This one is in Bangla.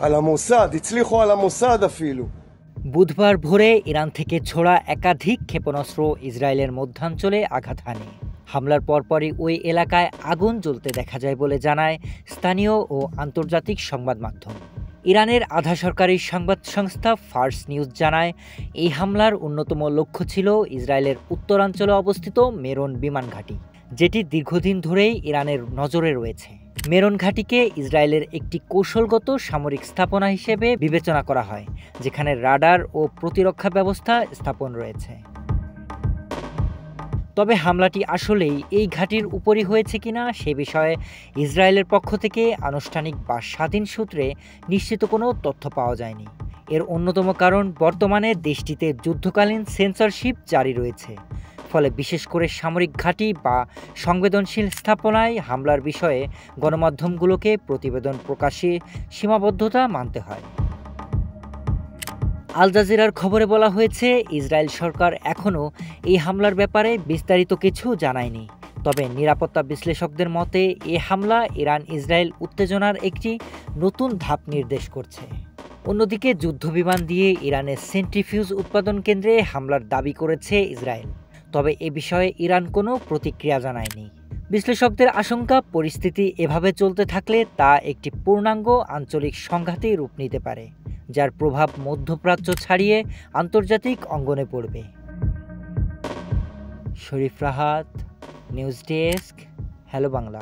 על המוסד, הצליחו על המוסד אפילו. বুধবার ভোরে ইরান থেকে ছোড়া একাধিক ক্ষেপণাস্ত্র ইসরায়েলের মধ্যাঞ্চলে আঘাত হানে। হামলার পরপরই ওই এলাকায় আগুন জ্বলতে দেখা যায় বলে জানায় স্থানীয় ও আন্তর্জাতিক সংবাদ মাধ্যম। ইরানের আধা সরকারি সংবাদ সংস্থা ফার্স নিউজ জানায়, এই হামলার অন্যতম লক্ষ্য ছিল ইসরায়েলের উত্তরাঞ্চলে অবস্থিত মেরন বিমান ঘাঁটি, যেটি দীর্ঘদিন ধরেই ইরানের নজরে রয়েছে। মেরন ঘাঁটিকে ইসরায়েলের একটি কৌশলগত সামরিক স্থাপনা হিসেবে বিবেচনা করা হয়, যেখানে রাডার ও প্রতিরক্ষা ব্যবস্থা স্থাপন রয়েছে। তবে হামলাটি আসলেই এই ঘাঁটির উপরই হয়েছে কিনা সে বিষয়ে ইসরায়েলের পক্ষ থেকে আনুষ্ঠানিক বা স্বাধীন সূত্রে নিশ্চিত কোনো তথ্য পাওয়া যায়নি। এর অন্যতম কারণ, বর্তমানে দেশটিতে যুদ্ধকালীন সেন্সরশিপ জারি রয়েছে, ফলে বিশেষ করে সামরিক ঘাঁটি বা সংবেদনশীল স্থাপনায় হামলার বিষয়ে গণমাধ্যমগুলোকে প্রতিবেদন প্রকাশে সীমাবদ্ধতা মানতে হয়। আল জাজিরার খবরে বলা হয়েছে, ইসরায়েল সরকার এখনও এই হামলার ব্যাপারে বিস্তারিত কিছু জানায়নি। তবে নিরাপত্তা বিশ্লেষকদের মতে এই হামলা ইরান ইসরায়েল উত্তেজনার একটি নতুন ধাপ নির্দেশ করছে। অন্যদিকে যুদ্ধবিমান দিয়ে ইরানের সেন্ট্রিফিউজ উৎপাদন কেন্দ্রে হামলার দাবি করেছে ইসরায়েল। তবে এ বিষয়ে ইরান কোনো প্রতিক্রিয়া জানায়নি। বিশ্লেষকদের আশঙ্কা, পরিস্থিতি এভাবে চলতে থাকলে তা একটি পূর্ণাঙ্গ আঞ্চলিক সংঘাতে রূপ নিতে পারে, যার প্রভাব মধ্যপ্রাচ্য ছাড়িয়ে আন্তর্জাতিক অঙ্গনে পড়বে। Sharif Rahat, news desk, hello Bangla.